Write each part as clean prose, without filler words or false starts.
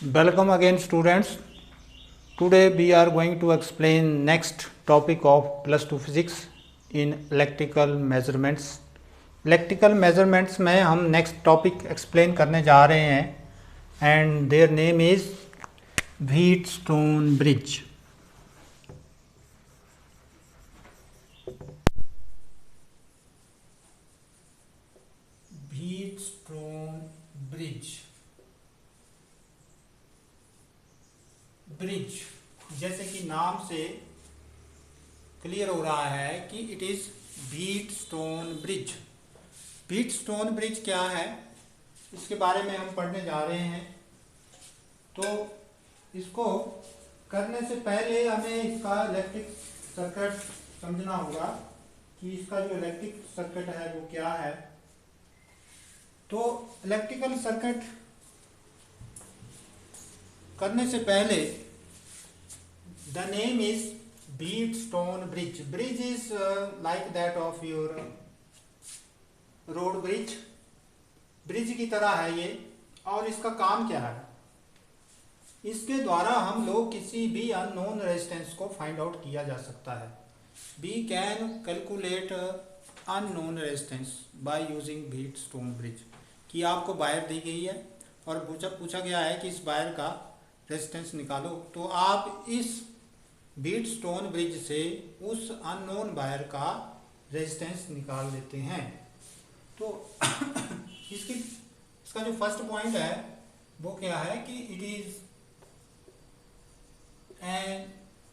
Welcome again students. Today we are going to explain next topic of plus 2 physics in electrical measurements. Electrical measurements में हम next topic explain करने जा रहे हैं and their name is Wheatstone bridge. Wheatstone bridge. Bridge जैसे कि नाम से क्लियर हो रहा है कि it is Wheatstone bridge. Wheatstone bridge क्या है, इसके बारे में हम पढ़ने जा रहे हैं। तो इसको करने से पहले हमें इसका इलेक्ट्रिक सर्किट समझना होगा कि इसका जो इलेक्ट्रिक सर्किट है वो क्या है। तो इलेक्ट्रिकल सर्किट करने से पहले the name is Wheatstone bridge. Bridge is like that of your road bridge. Bridge की तरह है ये। और इसका काम क्या है, इसके द्वारा हम लोग किसी भी अननोन रेजिस्टेंस को फाइंड आउट किया जा सकता है। We can calculate unknown resistance by using Wheatstone bridge। कि आपको वायर दी गई है और पूछा गया है कि इस वायर का रेजिस्टेंस निकालो, तो आप इस व्हीटस्टोन ब्रिज से उस अननोन वायर का रेजिस्टेंस निकाल लेते हैं। तो इसका जो फर्स्ट पॉइंट है वो क्या है कि इट इज एन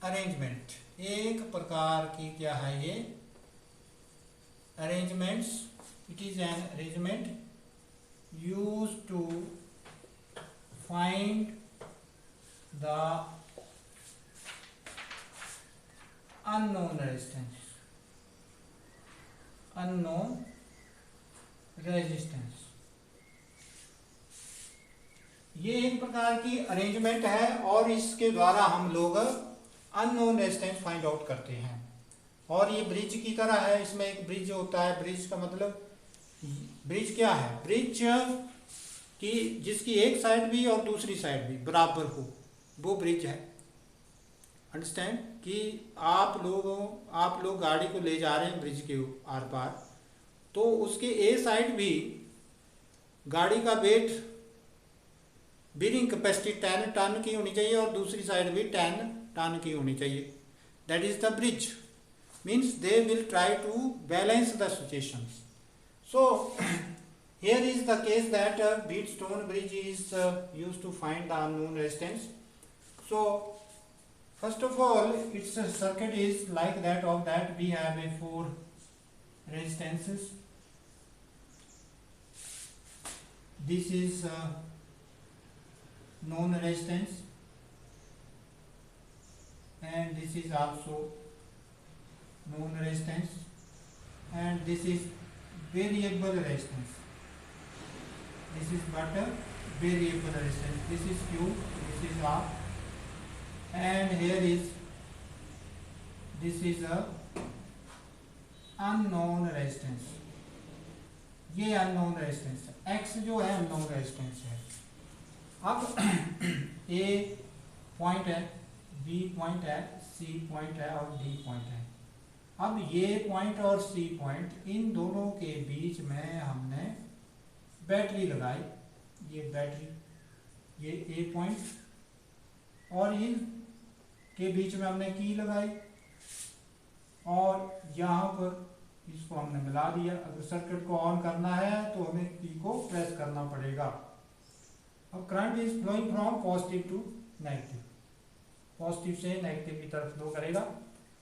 अरेंजमेंट। एक प्रकार की क्या है ये arrangements. It is an arrangement use to find the unknown resistance ये एक प्रकार की अरेंजमेंट है और इसके द्वारा हम लोग अननोन रेजिस्टेंस फाइंड आउट करते हैं। और ये ब्रिज की तरह है, इसमें एक ब्रिज होता है। ब्रिज का मतलब, ब्रिज क्या है, ब्रिज की जिसकी एक साइड भी और दूसरी साइड भी बराबर हो वो ब्रिज है। अंडरस्टैंड कि आप लोग गाड़ी को ले जा रहे हैं ब्रिज के आर पार, तो उसके ए साइड भी गाड़ी का वेट बीयरिंग कैपेसिटी 10 टन की होनी चाहिए और दूसरी साइड भी 10 टन की होनी चाहिए। That is the bridge. Means they will try to balance the situations. So here is the case that Wheatstone bridge is used to find the unknown resistance. So first of all, its circuit is like that of that we have a 4 resistances. This is known resistance and this is also known resistance and this is variable resistance. This is but a variable resistance. This is Q, this is R, and here is this is a unknown resistance. ये unknown resistance है। X जो है unknown resistance है। अब A point है, B point है, C point है और D पॉइंट है। अब ये पॉइंट और C पॉइंट, इन दोनों के बीच में हमने बैटरी लगाई। ये बैटरी, ये ए पॉइंट और इन के बीच में हमने की लगाई और यहाँ पर इसको हमने मिला दिया। अगर सर्किट को ऑन करना है तो हमें की को प्रेस करना पड़ेगा। अब current is flowing from positive to negative, positive से नेगेटिव की तरफ फ्लो करेगा।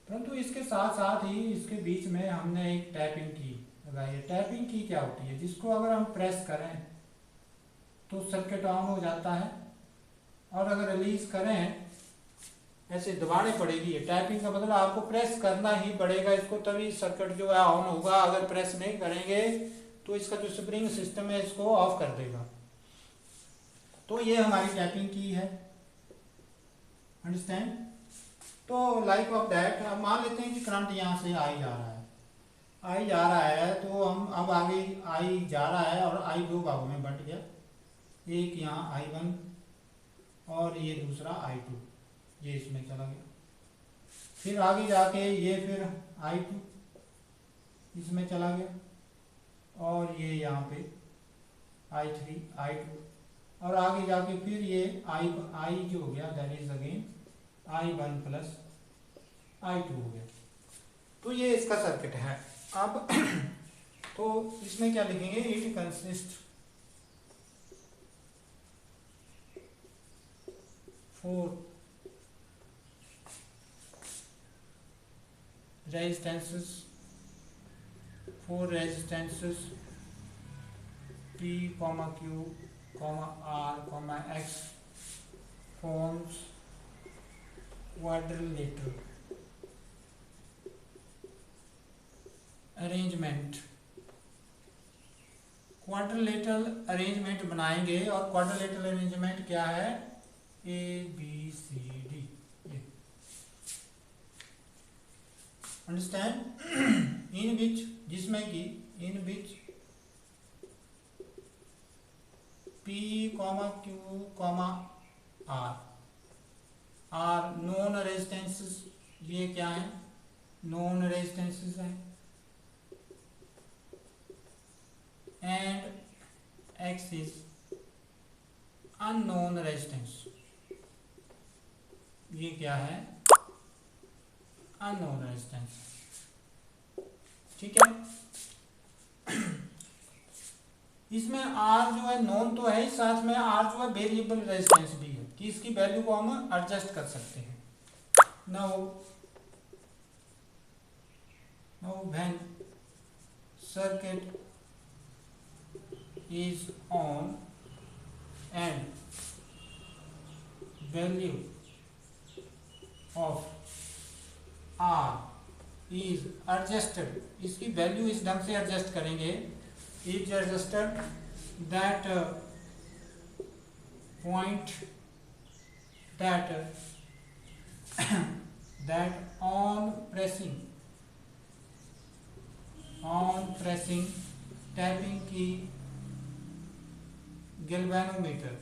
परंतु इसके साथ साथ ही इसके बीच में हमने एक टैपिंग की लगाई। टैपिंग की क्या होती है, जिसको अगर हम प्रेस करें तो सर्किट ऑन हो जाता है और अगर रिलीज करें ऐसे दबाने पड़ेगी। टैपिंग का मतलब आपको प्रेस करना ही पड़ेगा इसको, तभी सर्किट जो है ऑन होगा। अगर प्रेस नहीं करेंगे तो इसका जो स्प्रिंग सिस्टम है इसको ऑफ कर देगा। तो ये हमारी टैपिंग की है। अंडरस्टैंड। तो लाइक ऑफ दैट, अब मान लेते हैं कि करंट यहाँ से आई जा रहा है, तो हम अब आगे आई जा रहा है और आई दो भागों में बंट गया। एक यहाँ I1 और ये दूसरा I2, ये इसमें चला गया। फिर आगे जाके ये फिर I2 इसमें चला गया और ये यहाँ पे I3 I2 और आगे जाके फिर ये I जो हो गया that is again I1 plus I2 हो गया। तो ये इसका सर्किट है। अब तो इसमें क्या लिखेंगे, it consist 4 resistances P, Q, R, X forms quadrilateral arrangement। Quadrilateral arrangement बनाएंगे और क्वाड्रिलेटरल अरेंजमेंट क्या है, ABCD, ये अंडरस्टैंड। इन विच, जिसमें कि in which P, Q, R are known resistances, ये क्या है, नॉन रेजिस्टेंसेस है, and X is unknown resistance, ये क्या है, अननोन रेजिस्टेंस। ठीक है, इसमें R जो है नॉन तो है, साथ में R जो है वेरिएबल रेजिस्टेंस भी है कि इसकी वैल्यू को हम एडजस्ट कर सकते हैं। Now when circuit is on and value of R is adjusted, इसकी वैल्यू इस ढंग से एडजस्ट करेंगे, is adjusted that point that on pressing tapping की galvanometer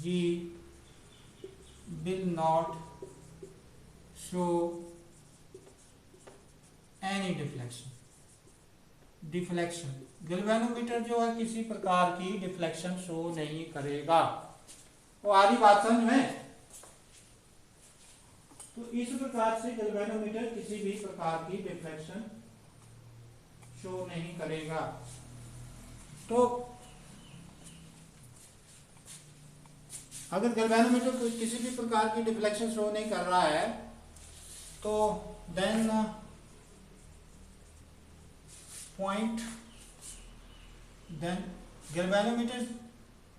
G will not show any deflection. Galvanometer जो है किसी प्रकार की डिफ्लेक्शन शो नहीं करेगा। वो आ रही बात समझ में? तो इस प्रकार से गैल्वेनोमीटर किसी भी प्रकार की डिफ्लेक्शन शो नहीं करेगा। तो अगर गैल्वेनोमीटर किसी भी प्रकार की डिफ्लेक्शन शो नहीं कर रहा है तो then galvanometer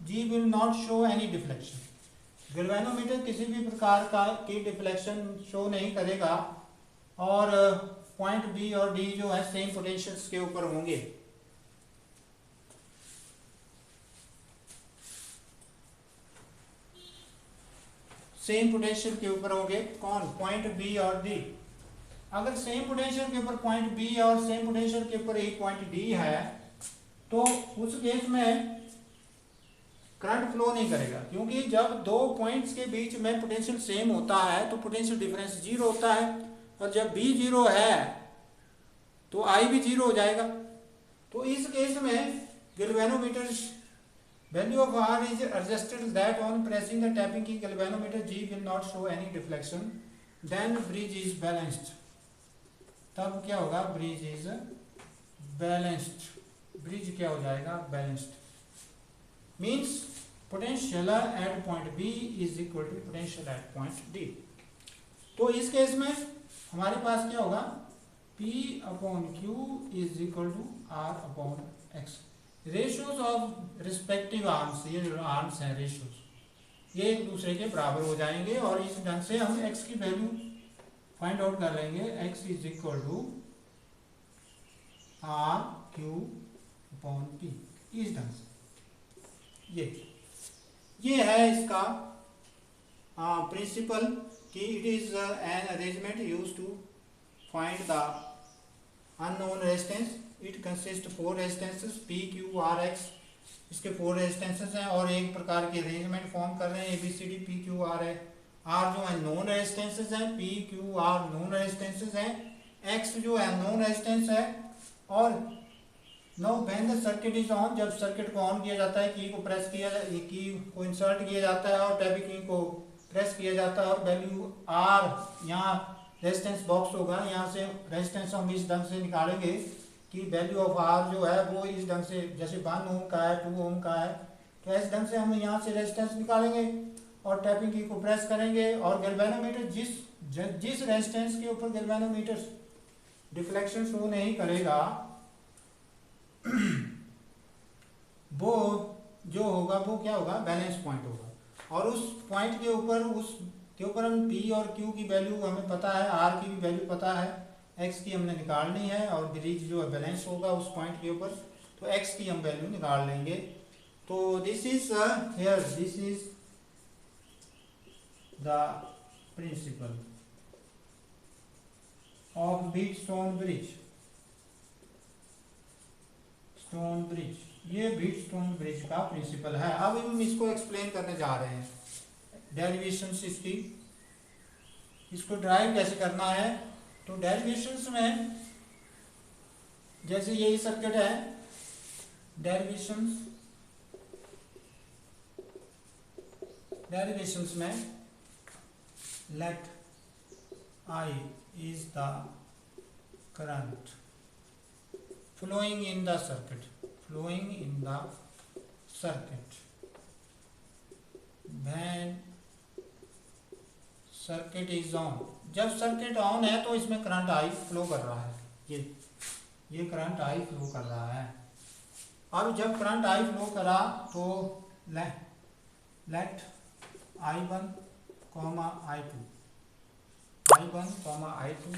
G will not show any deflection। गैल्वेनोमीटर किसी भी प्रकार की डिफ्लेक्शन शो नहीं करेगा और पॉइंट बी और डी जो है सेम पोटेंशियल्स के ऊपर होंगे। सेम पोटेंशियल के ऊपर होंगे कौन, पॉइंट बी और डी। अगर सेम पोटेंशियल के ऊपर पॉइंट बी और सेम पोटेंशियल के ऊपर एक पॉइंट डी है तो उस केस में करंट फ्लो नहीं करेगा, क्योंकि जब दो पॉइंट्स के बीच में पोटेंशियल सेम होता है तो पोटेंशियल डिफरेंस जीरो होता है, और जब बी जीरो है तो आई भी जीरो हो जाएगा। तो इस केस में galvanometer value of R is adjusted that on pressing the tapping key galvanometer G will not show any deflection, then bridge is balanced। तब क्या होगा, bridge is balanced, bridge क्या हो जाएगा, balanced means potential at point B is equal to potential at point D। तो इस case में हमारे पास क्या होगा, P upon Q is equal to R upon X। Ratios of respective arms, ये जो आर्म्स हैं रेशियोज, ये एक दूसरे के बराबर हो जाएंगे और इस ढंग से हम x की वैल्यू फाइंड आउट कर लेंगे। x is equal to R Q upon P, इस ढंग से। ये है इसका प्रिंसिपल कि it is an arrangement use to find the unknown resistance, it consist 4 resistances P Q R X, इसके 4 रेजिस्टेंसेस हैं और एक प्रकार के अरेंजमेंट फॉर्म कर रहे हैं ABCD पी क्यू आर है। आर जो है नोन रेजिस्टेंसेस हैं, P Q are known resistances हैं, एक्स जो है नोन रेजिस्टेंस है। और know when the circuit is on, जब सर्किट को ऑन किया जाता है, की को प्रेस किया, की को इंसर्ट किया जाता है और टैब की को प्रेस किया जाता है और वैल्यू आर, यहाँ रेजिस्टेंस बॉक्स होगा, यहाँ से रेजिस्टेंस हम इस ढंग से निकालेंगे कि वैल्यू ऑफ आर जो है वो इस ढंग से, जैसे 1 ओम का है, 2 ओम का है, तो इस ढंग से हम यहाँ से रेजिस्टेंस निकालेंगे और टैपिंग की को प्रेस करेंगे और गैल्वेनोमीटर जिस रेजिस्टेंस के ऊपर गैल्वेनोमीटर डिफ्लेक्शन शो नहीं करेगा वो जो होगा वो क्या होगा, बैलेंस पॉइंट होगा। और उस पॉइंट के ऊपर हम पी और क्यू की वैल्यू हमें पता है, आर की भी वैल्यू पता है, एक्स की हमने निकालनी है और ब्रिज जो है बैलेंस होगा उस पॉइंट के ऊपर, तो एक्स की हम वैल्यू निकाल लेंगे। तो this is here, this is the principle of Wheatstone bridge. Stone bridge, ये व्हीटस्टोन ब्रिज का प्रिंसिपल है। अब हम इसको एक्सप्लेन करने जा रहे हैं, डेरिवेशंस इसकी, इसको ड्राइव कैसे करना है। तो डेरिवेशंस में जैसे यही सर्किट है, डेरिवेशंस में late I is the current flowing in the circuit, when circuit is on, जब सर्किट ऑन है तो इसमें करंट I फ्लो कर रहा है, ये करंट I फ्लो कर रहा है। अब जब करंट I फ्लो करा तो late I1, I2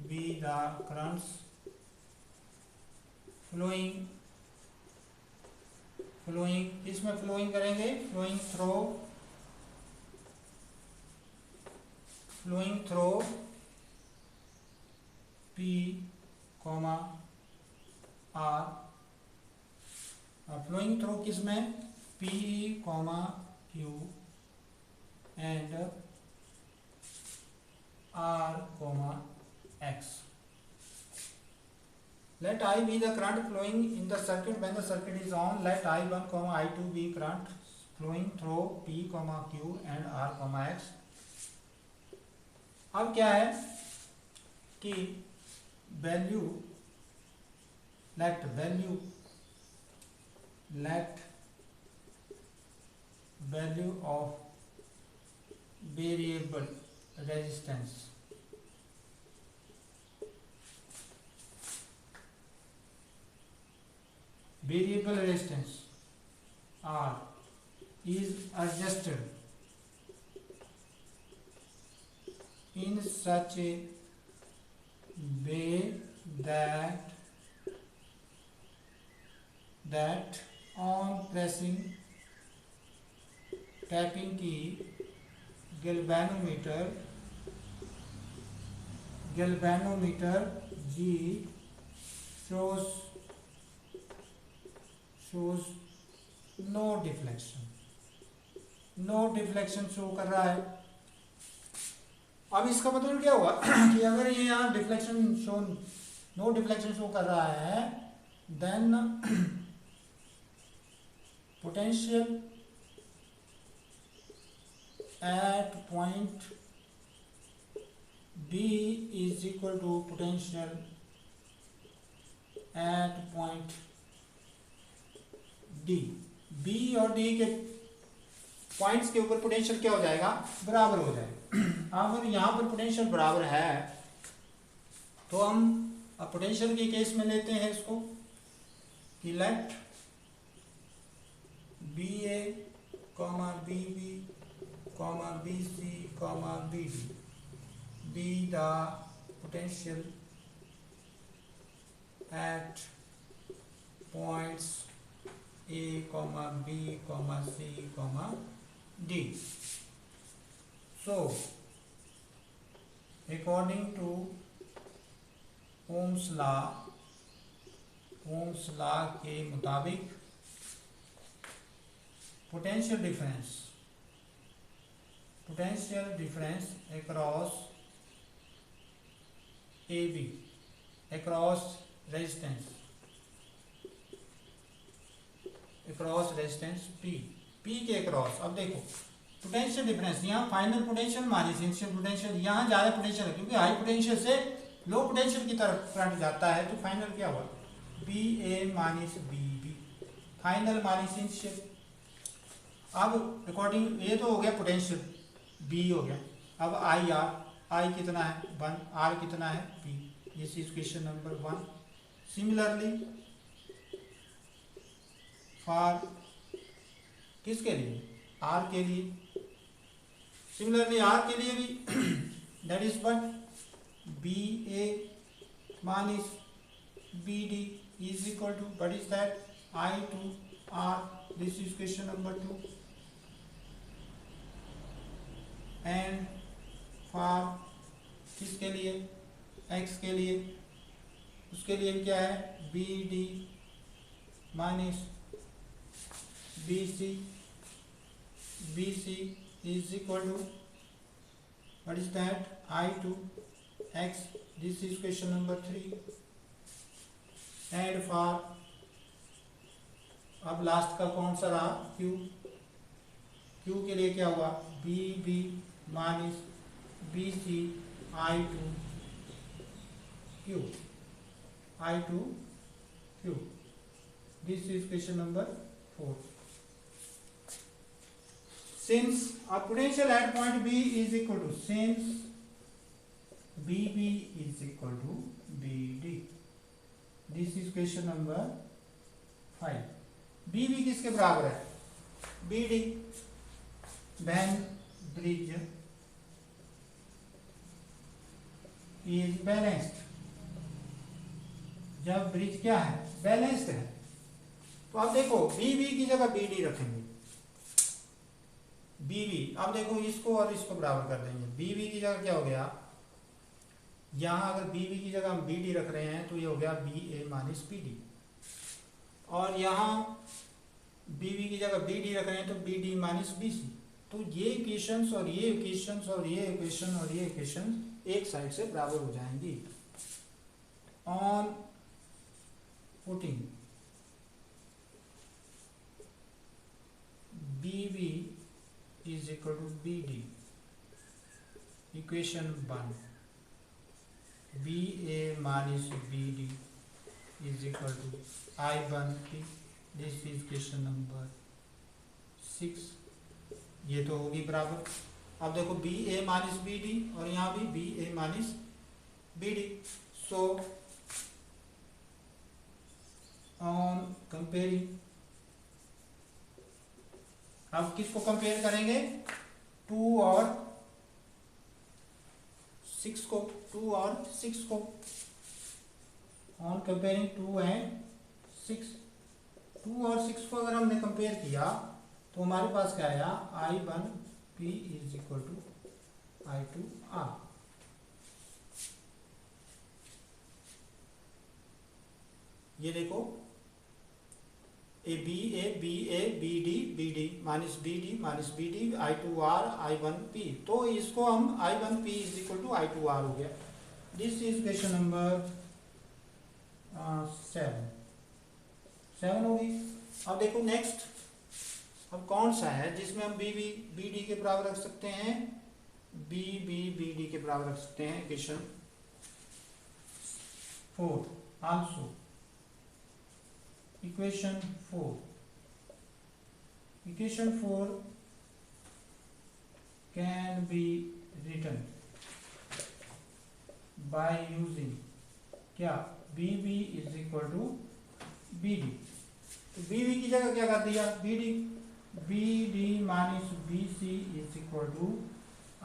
be the currents flowing, इसमें flowing करेंगे, flowing through P, R, flowing through किसमें, P, Q and R, X. Let I be the current flowing in the circuit when the circuit is on. Let I1, I2 be current flowing through P, Q and R, X. अब क्या है कि value of variable resistance, R is adjusted in such a way that on pressing tapping key galvanometer G shows no deflection show कर रहा है। अब इसका मतलब क्या हुआ कि अगर ये यहाँ नो डिफ्लेक्शन शो कर रहा है, then potential at point B is equal to potential at point D। B और D के पॉइंट्स के ऊपर पोटेंशियल क्या हो जाएगा, बराबर हो जाएगा। अगर यहाँ पर पोटेंशियल बराबर है तो हम पोटेंशियल के केस में लेते हैं इसको कि late BA, BB, BC, BD be the potential at points A, B, C, D. So according to Ohm's law के मुताबिक potential difference across A B across resistance P के अक्रॉस। अब देखो पोटेंशियल डिफरेंस, यहाँ final potential minus initial potential, यहाँ ज़्यादा potential है क्योंकि हाई पोटेंशियल से लो पोटेंशियल की तरफ करंट जाता है, तो फाइनल क्या हुआ B A minus B B, final minus initial. अब अकॉर्डिंग ये तो हो गया पोटेंशियल, बी हो गया। अब आई कितना है 1, आर कितना है B, this is question number 1। Similarly for किसके लिए, आर के लिए, सिमिलरली आर के लिए भी that is what B A minus B D is equal to what is that I two R, this is question number 2। And for किसके लिए, X के लिए, उसके लिए क्या है B D minus B C is equal to what is that I two X, this is question number 3। And for अब last का कौन सा रहा क्यू के लिए क्या हुआ B B minus B C I two Q, this is question number 4। Since a potential at point B is equal to, since BB is equal to BD, this is question number 5। BB किसके बराबर है BD, when bridge is balanced, जब bridge क्या है balanced है। तो अब देखो BB की जगह BD रखेंगे, बीबी, अब देखो इसको और इसको बराबर कर देंगे। बीबी की जगह क्या हो गया, यहाँ अगर बीबी की जगह हम बीडी रख रहे हैं तो ये हो गया B A minus B D, और यहाँ बीबी की जगह बीडी रख रहे हैं तो B D minus B C. तो ये इक्वेशंस और ये इक्वेशंस और ये इक्वेशन और ये इक्वेशन एक साइड से बराबर हो जाएंगी। On putting BB is equal to BD, equation 1 BA minus BD is equal to I1P, this is question number 6। ये तो होगी बराबर। अब देखो BA minus BD और यहाँ भी BA minus BD, so on comparing, अब किसको कंपेयर करेंगे 2 और 6 को, 2 और 6 को, ऑन कंपेयरिंग 2 एंड 6, 2 और 6 को अगर हमने कंपेयर किया तो हमारे पास क्या आया I1P is equal to I2R। ये देखो A B B D minus B D I2R I1P, तो इसको हम I1P is equal to I2R हो गया। दिस इज क्वेश्चन नंबर 7 होगी। अब देखो नेक्स्ट, अब कौन सा है जिसमें हम बी डी के बराबर रख सकते हैं, बी डी के बराबर रख सकते हैं। Question 4 also, equation 4 can be written by using क्या BB is equal to BD, तो BB की जगह क्या कर दिया BD minus BC is equal to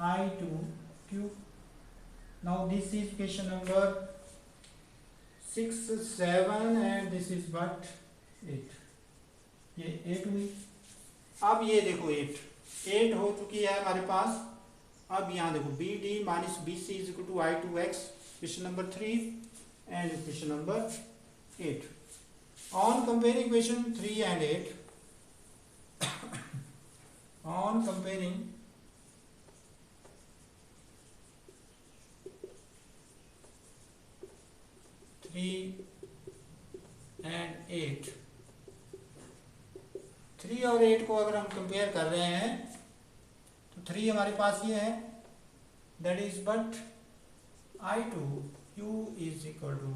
I2Q। now this is question number 6, 7 and this is what 8, ये 8 हुई। अब ये देखो 8 हो चुकी है हमारे पास। अब यहाँ देखो B D minus B C is equal to I2X, question number 3, and question number 8. On comparing question 3 and 8, on comparing and 8, 3 और 8 को अगर हम कंपेयर कर रहे हैं तो 3 हमारे पास ये है, that is but I2 Q is equal to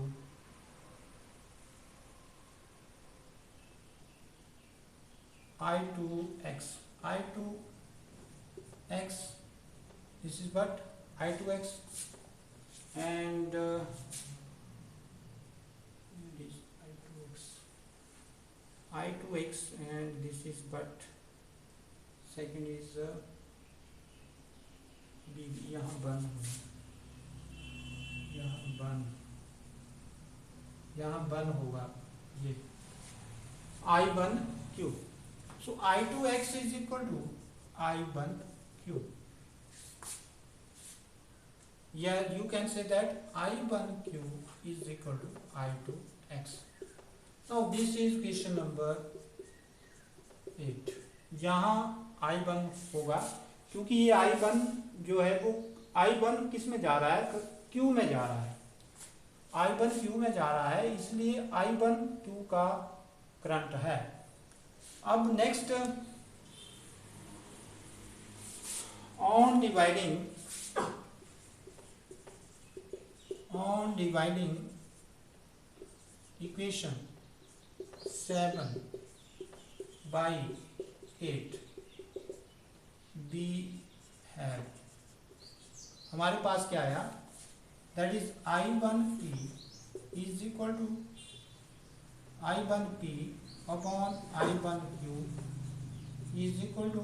I2x. I2x, this is but I2x, and this I2x, and this is but second is B. यहाँ बन यहाँ बन होगा ये I1Q. So I2x is equal to I1Q. Yeah, you can say that I1Q is equal to I2x. Now this is question number 8. यहाँ I1 होगा क्योंकि ये I1 जो है वो I1 किस में जा रहा है, Q में जा रहा है, I1 Q में जा रहा है, इसलिए I1 Q का करंट है. अब next, on dividing equation 7 by 8 we have, हमारे पास क्या आया, that is I1P is equal to I1P upon I1Q is equal to,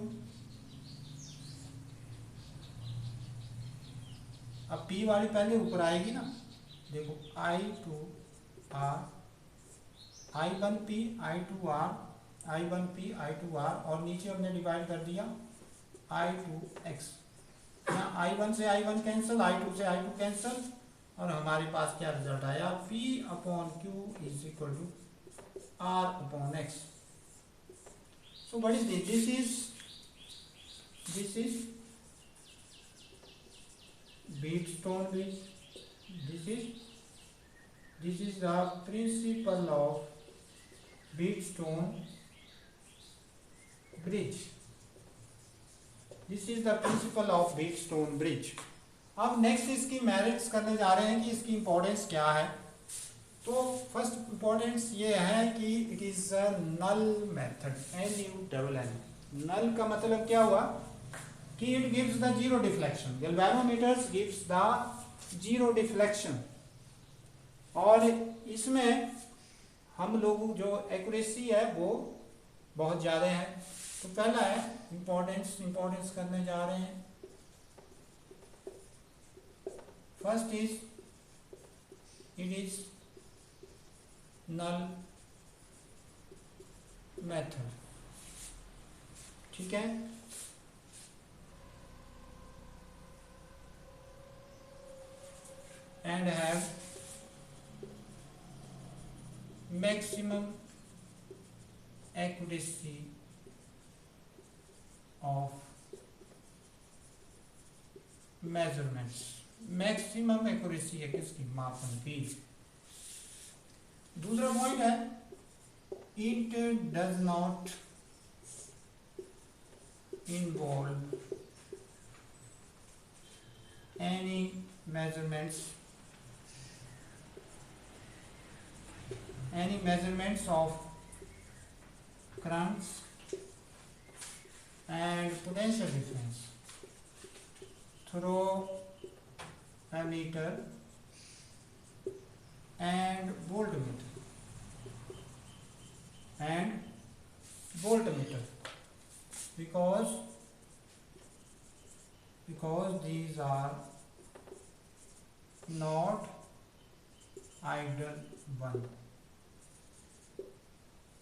अब P वाली पहले ऊपर आएगी ना, देखो I2R, I1P I2R, I1P I2R, और नीचे हमने डिवाइड कर दिया I2X. यहाँ I1 से I1 कैंसिल, I2 से I2 कैंसिल, और हमारे पास क्या रिजल्ट आया, P upon Q is equal to R upon X. So what is this? This is Wheatstone bridge. This is the principle of Wheatstone bridge. This is the principle of Wheatstone bridge. अब next इसकी merits करने जा रहे हैं कि इसकी importance क्या है. तो फर्स्ट इंपॉर्टेंस ये है कि it is a null method, NULL. Null का मतलब क्या हुआ कि it gives the zero deflection. Galvanometers gives the zero deflection, और इसमें हम लोग जो एक्यूरेसी है वो बहुत ज़्यादा है. तो पहला है इंपॉर्टेंस करने जा रहे हैं. First is it is null method. ठीक है, and have maximum accuracy of measurements. Maximum accuracy है किसकी, मापन की. दूसरा पॉइंट है it does not involve any measurements of currents and potential difference through ammeter and voltmeter, because these are not ideal one.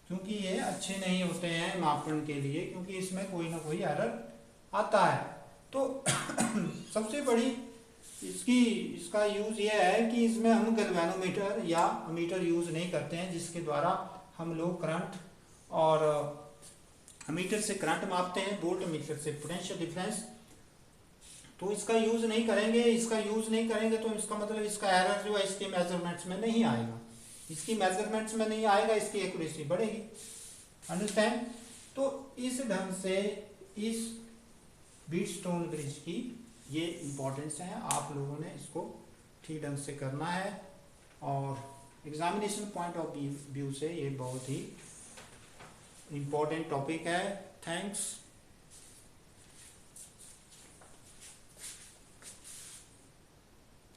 क्योंकि ये अच्छे नहीं होते हैं मापन के लिए, क्योंकि इसमें कोई ना कोई एरर आता है. तो सबसे बड़ी इसका यूज़ ये है कि इसमें हम गैल्वेनोमीटर या अमीटर यूज़ नहीं करते हैं, जिसके द्वारा हम लोग करंट और अमीटर से करंट मापते हैं, वोल्ट मीटर से पोटेंशियल डिफरेंस। तो इसका यूज़ नहीं करेंगे। इसका यूज़ नहीं करेंगे तो इसका मतलब इसका एरर जो है इसके मेजरमेंट्स में नहीं आएगा, इसकी मेजरमेंट्स में नहीं आएगा, इसकी एक्यूरेसी बढ़ेगी। अंडरस्टैंड? तो इस ढंग से इस व्हीटस्टोन ब्रिज की ये इम्पोर्टेंस है। आप लोगों ने इसको ठीक ढंग से करना है और एग्जामिनेशन पॉइंट ऑफ व्यू से ये बहुत ही इम्पोर्टेंट टॉपिक है। थैंक्स।